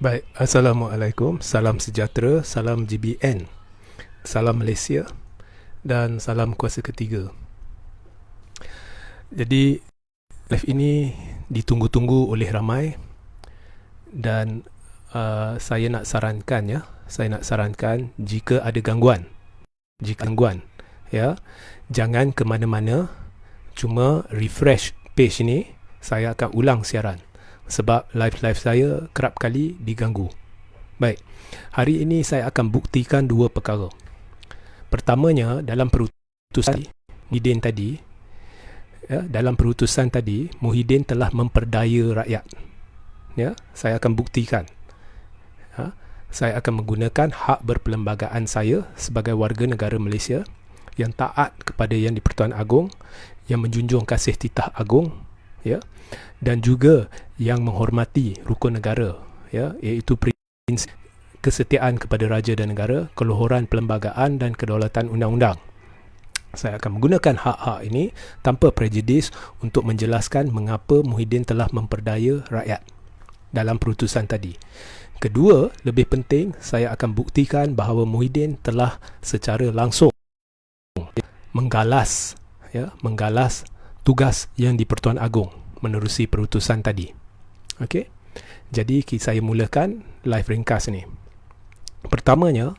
Baik, Assalamualaikum, salam sejahtera, salam GBN, salam Malaysia dan salam kuasa ketiga. Jadi, live ini ditunggu-tunggu oleh ramai dan saya nak sarankan jika ada gangguan, ya, jangan ke mana-mana, cuma refresh page ini, saya akan ulang siaran. Sebab live-live saya kerap kali diganggu. Baik, hari ini saya akan buktikan dua perkara. Pertamanya, dalam perutusan Muhyiddin tadi, Muhyiddin telah memperdaya rakyat. Ya, saya akan buktikan. Saya akan menggunakan hak berperlembagaan saya sebagai warga negara Malaysia yang taat kepada Yang di-Pertuan Agong, yang menjunjung kasih titah agung, ya, dan juga yang menghormati rukun negara, ya, iaitu prinsip kesetiaan kepada raja dan negara, keluhuran perlembagaan dan kedaulatan undang-undang. Saya akan menggunakan hak-hak ini tanpa prejudis untuk menjelaskan mengapa Muhyiddin telah memperdaya rakyat dalam perutusan tadi. Kedua, lebih penting, saya akan buktikan bahawa Muhyiddin telah secara langsung menggalas tugas Yang di-Pertuan Agong menerusi perutusan tadi. Okey. Jadi saya mulakan live ringkas ni. Pertamanya,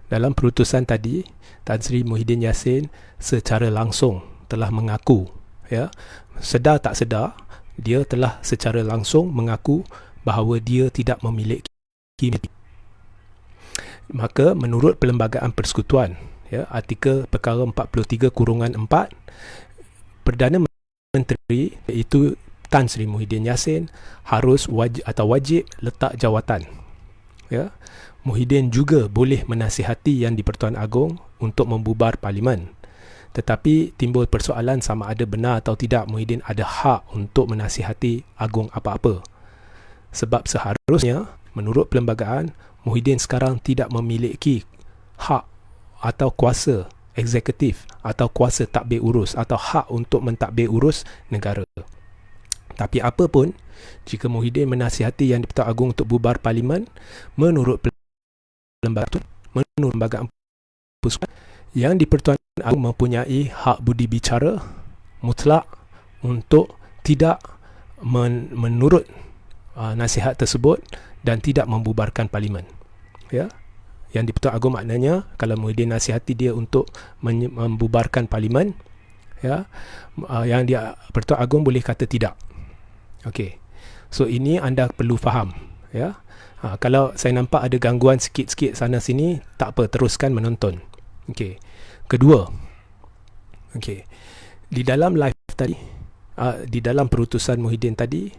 dalam perutusan tadi, Tan Sri Muhyiddin Yassin secara langsung telah mengaku, ya, sedar tak sedar, dia telah secara langsung mengaku bahawa dia tidak memiliki. Maka menurut Perlembagaan Persekutuan, ya, artikel perkara 43-4, Perdana Menteri iaitu Tan Sri Muhyiddin Yassin harus wajib letak jawatan. Ya. Muhyiddin juga boleh menasihati Yang di-Pertuan Agong untuk membubar parlimen. Tetapi timbul persoalan sama ada benar atau tidak Muhyiddin ada hak untuk menasihati Agong apa-apa. Sebab seharusnya menurut perlembagaan, Muhyiddin sekarang tidak memiliki hak atau kuasa eksekutif atau kuasa tadbir urus atau hak untuk mentadbir urus negara. Tapi apa pun, jika Muhyiddin menasihati Yang di-Pertuan Agong untuk bubar parlimen, menurut perlembagaan persekutuan, Yang di-Pertuan Agong mempunyai hak budi bicara mutlak untuk tidak menurut nasihat tersebut dan tidak membubarkan parlimen. Ya. Yang di-Pertuan Agong maknanya kalau Muhyiddin nasihati dia untuk membubarkan parlimen, ya, Yang di-Pertuan Agong boleh kata tidak. Okey. So ini anda perlu faham, ya. Kalau saya nampak ada gangguan sikit-sikit sana sini, tak apa, teruskan menonton. Okey. Kedua. Okey. Di dalam live tadi, di dalam perutusan Muhyiddin tadi,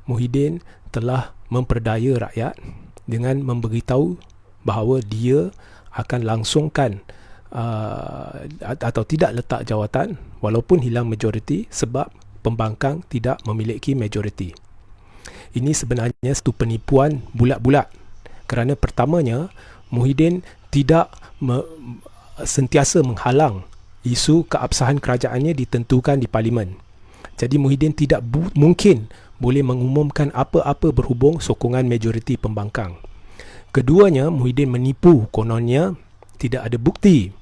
Muhyiddin telah memperdaya rakyat dengan memberitahu bahawa dia akan langsungkan atau tidak letak jawatan walaupun hilang majoriti sebab pembangkang tidak memiliki majoriti. Ini sebenarnya satu penipuan bulat-bulat kerana pertamanya Muhyiddin tidak sentiasa menghalang isu keabsahan kerajaannya ditentukan di parlimen. Jadi Muhyiddin tidak mungkin boleh mengumumkan apa-apa berhubung sokongan majoriti pembangkang. Keduanya, Muhyiddin menipu, kononnya tidak ada bukti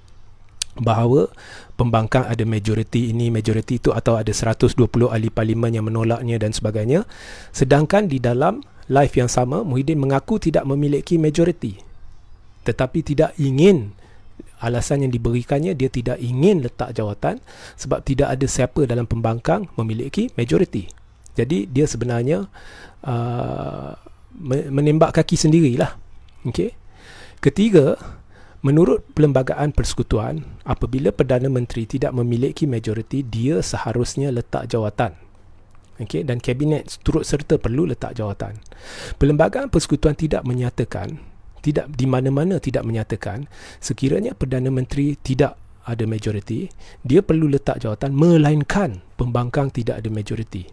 bahawa pembangkang ada majoriti ini, majoriti itu atau ada 120 ahli parlimen yang menolaknya dan sebagainya. Sedangkan di dalam live yang sama, Muhyiddin mengaku tidak memiliki majoriti. Tetapi tidak ingin, alasan yang diberikannya, dia tidak ingin letak jawatan sebab tidak ada siapa dalam pembangkang memiliki majoriti. Jadi dia sebenarnya menembak kaki sendirilah. Okey. Ketiga, menurut Perlembagaan Persekutuan, apabila Perdana Menteri tidak memiliki majoriti, dia seharusnya letak jawatan. Okey, dan Kabinet turut serta perlu letak jawatan. Perlembagaan Persekutuan tidak menyatakan, tidak di mana-mana tidak menyatakan sekiranya Perdana Menteri tidak ada majoriti, dia perlu letak jawatan melainkan pembangkang tidak ada majoriti.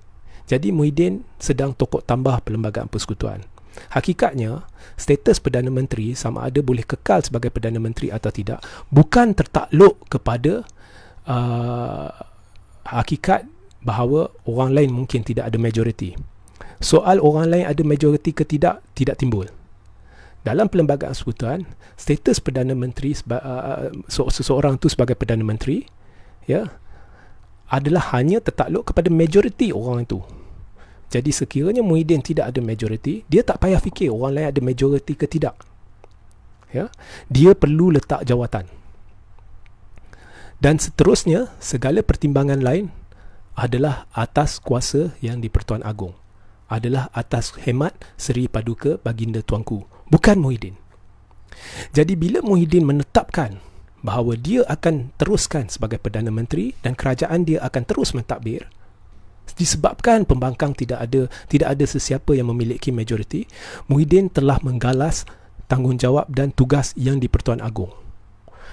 Jadi Muhyiddin sedang tokok tambah Perlembagaan Persekutuan. Hakikatnya, status Perdana Menteri sama ada boleh kekal sebagai Perdana Menteri atau tidak bukan tertakluk kepada hakikat bahawa orang lain mungkin tidak ada majoriti. Soal orang lain ada majoriti ke tidak timbul. dalam Perlembagaan Persekutuan, status Perdana Menteri seseorang itu sebagai Perdana Menteri, ya, adalah hanya tertakluk kepada majoriti orang itu. Jadi sekiranya Muhyiddin tidak ada majoriti, dia tak payah fikir orang lain ada majoriti ke tidak. Ya, dia perlu letak jawatan. Dan seterusnya, segala pertimbangan lain adalah atas kuasa yang di-Pertuan Agong. Adalah atas khidmat Seri Paduka Baginda Tuanku, bukan Muhyiddin. Jadi bila Muhyiddin menetapkan bahawa dia akan teruskan sebagai Perdana Menteri dan kerajaan dia akan terus mentadbir, disebabkan pembangkang tidak ada sesiapa yang memiliki majoriti, Muhyiddin telah menggalas tanggungjawab dan tugas yang di-Pertuan Agong.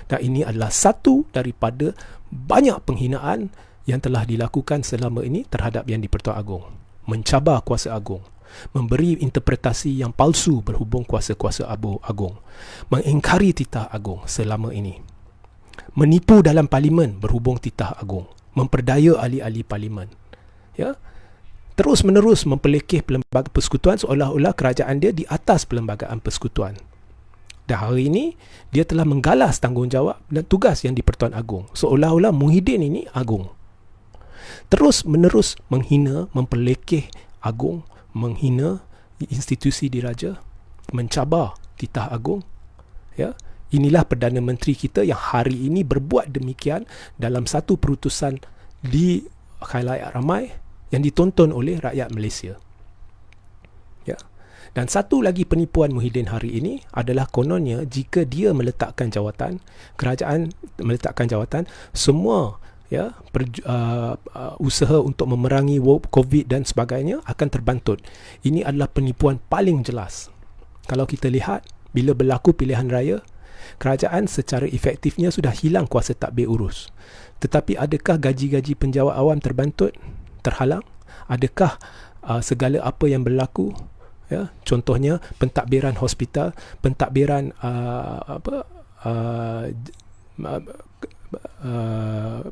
Dan ini adalah satu daripada banyak penghinaan yang telah dilakukan selama ini terhadap yang di-Pertuan Agong. Mencabar kuasa Agong, memberi interpretasi yang palsu berhubung kuasa-kuasa Agong, mengingkari titah Agong selama ini, menipu dalam parlimen berhubung titah Agong, memperdaya ahli-ahli parlimen, ya, terus-menerus mempelekeh Perlembagaan Persekutuan seolah-olah kerajaan dia di atas Perlembagaan Persekutuan. Dan hari ini dia telah menggalas tanggungjawab dan tugas yang di-Pertuan Agong, seolah-olah Muhyiddin ini Agong. Terus-menerus menghina, mempelekeh Agong, menghina institusi diraja, mencabar titah Agong. Ya, inilah Perdana Menteri kita yang hari ini berbuat demikian dalam satu perutusan di khalayak ramai yang ditonton oleh rakyat Malaysia. Ya. Dan satu lagi penipuan Muhyiddin hari ini adalah kononnya jika dia meletakkan jawatan, kerajaan meletakkan jawatan, semua, ya, usaha untuk memerangi COVID dan sebagainya akan terbantut. Ini adalah penipuan paling jelas. Kalau kita lihat, bila berlaku pilihan raya, kerajaan secara efektifnya sudah hilang kuasa tadbir urus. Tetapi adakah gaji-gaji penjawat awam terbantut, terhalang? Adakah segala apa yang berlaku, ya, contohnya pentadbiran hospital, pentadbiran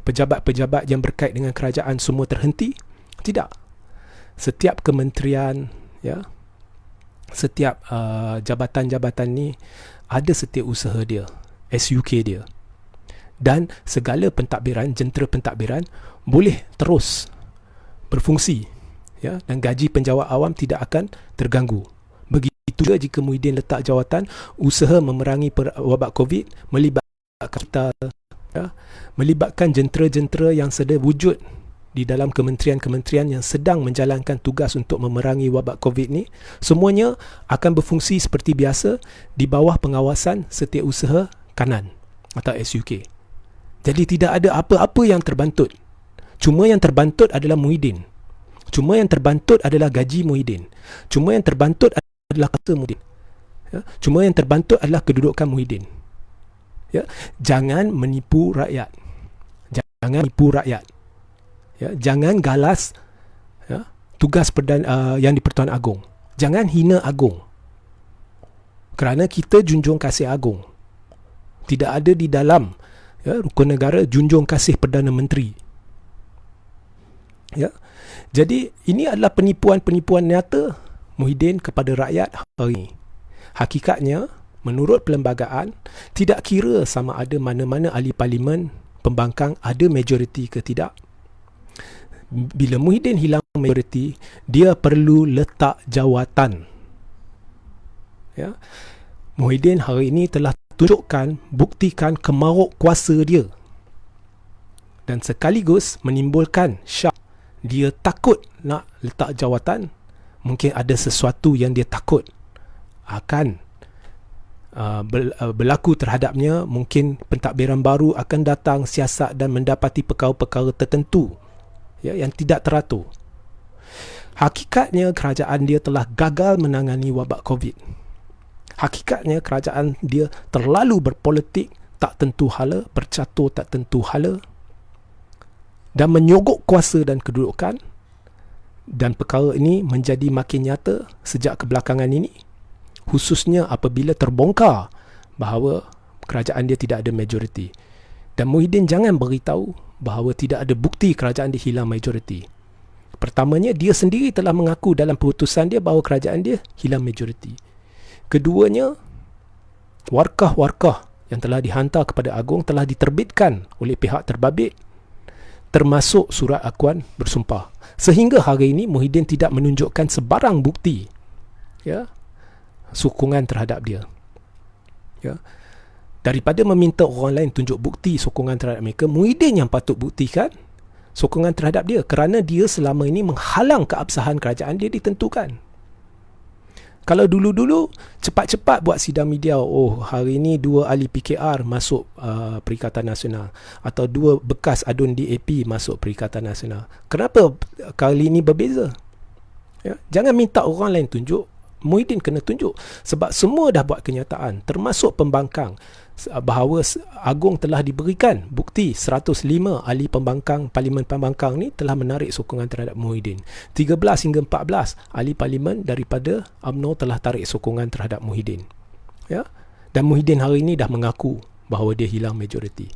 pejabat-pejabat yang berkait dengan kerajaan semua terhenti? Tidak. Setiap kementerian, ya, setiap jabatan-jabatan ni ada setiausaha dia, SUK dia. Dan segala pentadbiran, jentera pentadbiran boleh terus berfungsi, ya, dan gaji penjawat awam tidak akan terganggu. Begitu juga jika Muhyiddin letak jawatan usaha memerangi wabak COVID, melibatkan kita, ya, melibatkan jentera-jentera yang sedang wujud di dalam kementerian-kementerian yang sedang menjalankan tugas untuk memerangi wabak COVID ni, semuanya akan berfungsi seperti biasa di bawah pengawasan setiausaha kanan atau SUK. Jadi tidak ada apa-apa yang terbantut. Cuma yang terbantut adalah Muhyiddin. Cuma yang terbantut adalah gaji Muhyiddin. Cuma yang terbantut adalah kata Muhyiddin. Ya? Cuma yang terbantut adalah kedudukan Muhyiddin. Ya? Jangan menipu rakyat. Jangan menipu rakyat. Ya? Jangan galas, ya, tugas yang di-Pertuan Agong. Jangan hina Agong. Kerana kita junjung kasih Agong. Tidak ada di dalam, ya, rukun negara junjung kasih Perdana Menteri. Ya. Jadi ini adalah penipuan-penipuan nyata Muhyiddin kepada rakyat hari ini. Hakikatnya, menurut perlembagaan, tidak kira sama ada mana-mana ahli parlimen pembangkang ada majoriti ke tidak. Bila Muhyiddin hilang majoriti, dia perlu letak jawatan. Ya. Muhyiddin hari ini telah tunjukkan, buktikan kemaruk kuasa dia. Dan sekaligus menimbulkan syak. Dia takut nak letak jawatan. Mungkin ada sesuatu yang dia takut akan berlaku terhadapnya. Mungkin pentadbiran baru akan datang, siasat dan mendapati perkara-perkara tertentu, ya, yang tidak teratur. Hakikatnya kerajaan dia telah gagal menangani wabak COVID. Hakikatnya kerajaan dia terlalu berpolitik tak tentu hala, bercatur tak tentu hala, dan menyogok kuasa dan kedudukan. Dan perkara ini menjadi makin nyata sejak kebelakangan ini, khususnya apabila terbongkar bahawa kerajaan dia tidak ada majoriti. Dan Muhyiddin jangan beritahu bahawa tidak ada bukti kerajaan dia hilang majoriti. Pertamanya, dia sendiri telah mengaku dalam keputusan dia bahawa kerajaan dia hilang majoriti. Keduanya, warkah-warkah yang telah dihantar kepada Agong telah diterbitkan oleh pihak terbabit, termasuk surat akuan bersumpah. Sehingga hari ini Muhyiddin tidak menunjukkan sebarang bukti, ya, sokongan terhadap dia. Ya. Daripada meminta orang lain tunjuk bukti sokongan terhadap mereka, Muhyiddin yang patut buktikan sokongan terhadap dia, kerana dia selama ini menghalang keabsahan kerajaan dia ditentukan. Kalau dulu-dulu cepat-cepat buat sidang media, oh hari ini 2 ahli PKR masuk Perikatan Nasional, atau 2 bekas adun DAP masuk Perikatan Nasional. Kenapa kali ini berbeza? Ya, jangan minta orang lain tunjuk, Muhyiddin kena tunjuk. Sebab semua dah buat kenyataan, termasuk pembangkang, bahawa Agong telah diberikan bukti 105 ahli pembangkang, Parlimen Pembangkang ni telah menarik sokongan terhadap Muhyiddin. 13 hingga 14 ahli parlimen daripada UMNO telah tarik sokongan terhadap Muhyiddin. Ya? Dan Muhyiddin hari ini dah mengaku bahawa dia hilang majoriti.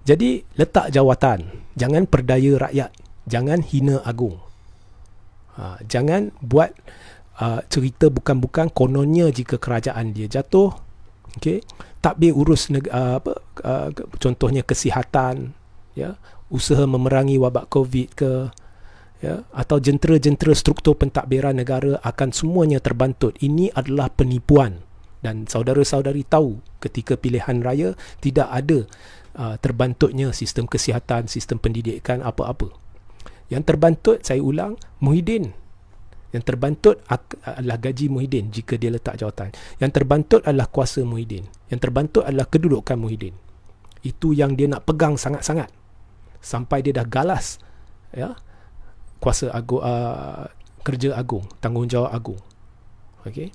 Jadi letak jawatan, jangan perdaya rakyat, jangan hina Agong. Jangan buat cerita bukan-bukan, kononnya jika kerajaan dia jatuh, okey, takbir urus contohnya kesihatan, ya, usaha memerangi wabak COVID ke, ya, atau jentera-jentera struktur pentadbiran negara akan semuanya terbantut. Ini adalah penipuan, dan saudara-saudari tahu ketika pilihan raya tidak ada terbantutnya sistem kesihatan, sistem pendidikan, apa-apa. Yang terbantut, saya ulang, Muhyiddin. Yang terbantut adalah gaji Muhyiddin jika dia letak jawatan. Yang terbantut adalah kuasa Muhyiddin. Yang terbantut adalah kedudukan Muhyiddin. Itu yang dia nak pegang sangat-sangat sampai dia dah galas, ya, kuasa Agong, kerja Agong, tanggungjawab Agong. Okey.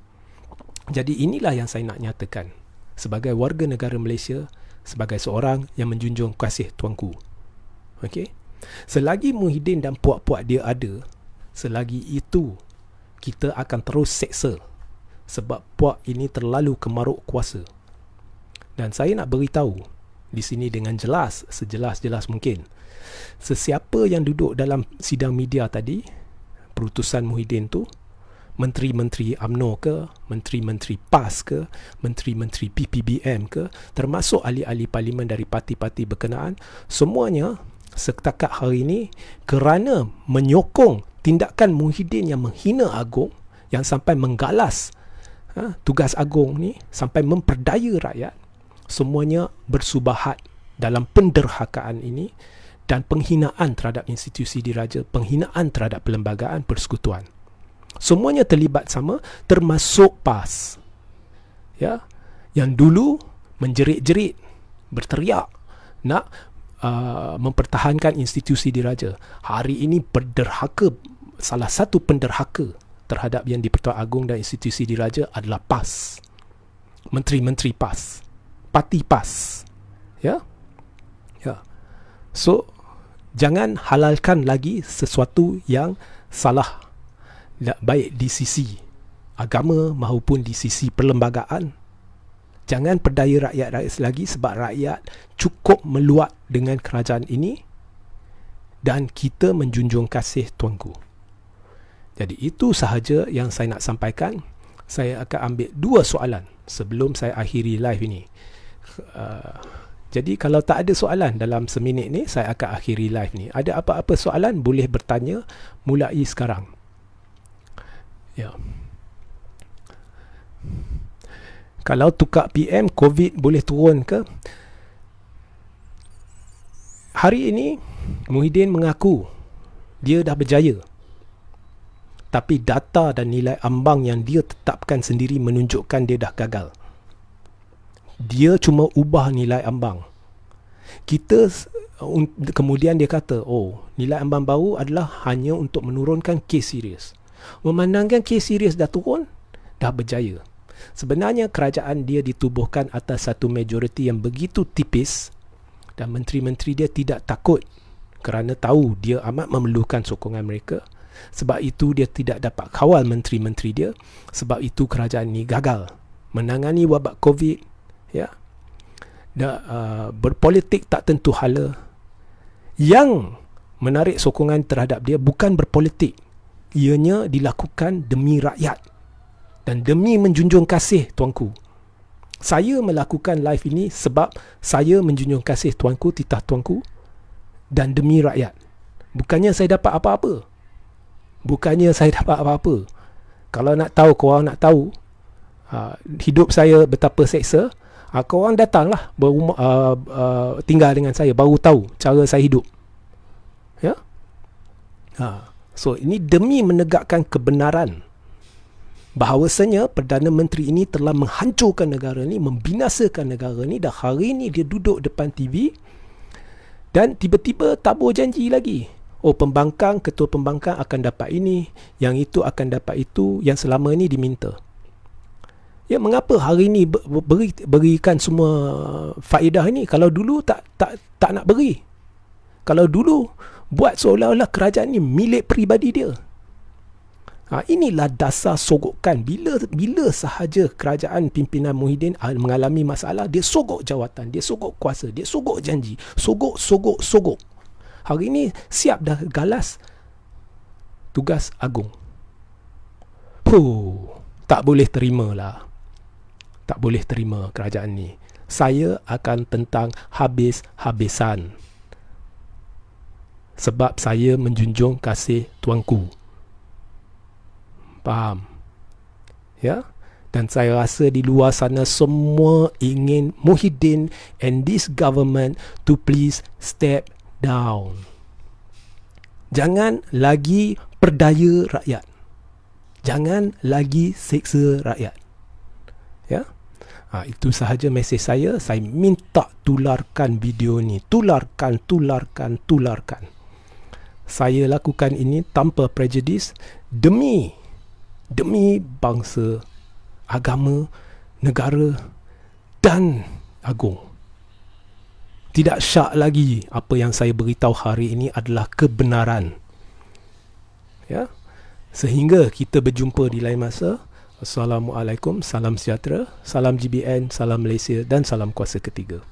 Jadi inilah yang saya nak nyatakan sebagai warga negara Malaysia, sebagai seorang yang menjunjung kasih tuanku. Okey. Selagi Muhyiddin dan puak-puak dia ada, selagi itu kita akan terus seksa, sebab puak ini terlalu kemaruk kuasa. Dan saya nak beritahu di sini dengan jelas, sejelas-jelas mungkin, sesiapa yang duduk dalam sidang media tadi, perutusan Muhyiddin tu, menteri-menteri UMNO ke, menteri-menteri PAS ke, menteri-menteri PPBM ke, termasuk ahli-ahli parlimen dari parti-parti berkenaan, semuanya setakat hari ini kerana menyokong tindakan Muhyiddin yang menghina Agong, yang sampai menggalas tugas Agong ni, sampai memperdaya rakyat, semuanya bersubahat dalam penderhakaan ini dan penghinaan terhadap institusi diraja, penghinaan terhadap perlembagaan persekutuan. Semuanya terlibat sama, termasuk PAS, ya, yang dulu menjerit-jerit, berteriak nak mempertahankan institusi diraja. Hari ini berderhaka, salah satu penderhaka terhadap yang di-Pertuan Agong dan institusi diraja adalah PAS. Menteri-menteri PAS, parti PAS. Ya. Ya. So, jangan halalkan lagi sesuatu yang salah, baik di sisi agama maupun di sisi perlembagaan. Jangan perdaya rakyat lagi, sebab rakyat cukup meluat dengan kerajaan ini dan kita menjunjung kasih tuanku. Jadi itu sahaja yang saya nak sampaikan. Saya akan ambil 2 soalan sebelum saya akhiri live ini. Jadi kalau tak ada soalan dalam seminit ni, saya akan akhiri live ni. Ada apa-apa soalan boleh bertanya mulai sekarang. Ya. Kalau tukar PM, COVID boleh turun ke? Hari ini Muhyiddin mengaku dia dah berjaya, tapi data dan nilai ambang yang dia tetapkan sendiri menunjukkan dia dah gagal. Dia cuma ubah nilai ambang. Kemudian dia kata, oh, nilai ambang baru adalah hanya untuk menurunkan kes serius. Memandangkan kes serius dah turun, dah berjaya. Sebenarnya kerajaan dia ditubuhkan atas satu majoriti yang begitu tipis, dan menteri-menteri dia tidak takut kerana tahu dia amat memerlukan sokongan mereka. Sebab itu dia tidak dapat kawal menteri-menteri dia. Sebab itu kerajaan ini gagal menangani wabak COVID, ya. Berpolitik tak tentu hala. Yang menarik sokongan terhadap dia bukan berpolitik, ianya dilakukan demi rakyat. dan demi menjunjung kasih tuanku. Saya melakukan live ini sebab saya menjunjung kasih tuanku, titah tuanku, dan demi rakyat. Bukannya saya dapat apa-apa. Kalau nak tahu, korang nak tahu hidup saya betapa seksa, korang datanglah tinggal dengan saya, baru tahu cara saya hidup. Ya. So ini demi menegakkan kebenaran bahawasanya Perdana Menteri ini telah menghancurkan negara ni, membinasakan negara ni, dan hari ni dia duduk depan TV dan tiba-tiba tabur janji lagi. Ketua pembangkang akan dapat ini, yang itu akan dapat itu, yang selama ni diminta. Ya, mengapa hari ni berikan semua faedah ini kalau dulu tak nak beri? Kalau dulu buat seolah-olah kerajaan ni milik peribadi dia. Inilah dasar sogokan. Bila sahaja kerajaan pimpinan Muhyiddin mengalami masalah, dia sogok jawatan, dia sogok kuasa, dia sogok janji, sogok. Hari ini siap dah galas tugas agung. Tak boleh terima kerajaan ni. Saya akan tentang habis-habisan. Sebab saya menjunjung kasih tuanku. Faham? Ya? Dan saya rasa di luar sana semua ingin Muhyiddin and this government to please step down. Jangan lagi perdaya rakyat. Jangan lagi seksa rakyat. Ya? Itu sahaja mesej saya. Saya minta tularkan video ni. Tularkan. Saya lakukan ini tanpa prejudis demi bangsa, agama, negara dan agung. Tidak syak lagi apa yang saya beritahu hari ini adalah kebenaran. Ya. Sehingga kita berjumpa di lain masa. Assalamualaikum, salam sejahtera, salam GBN, salam Malaysia dan salam kuasa ketiga.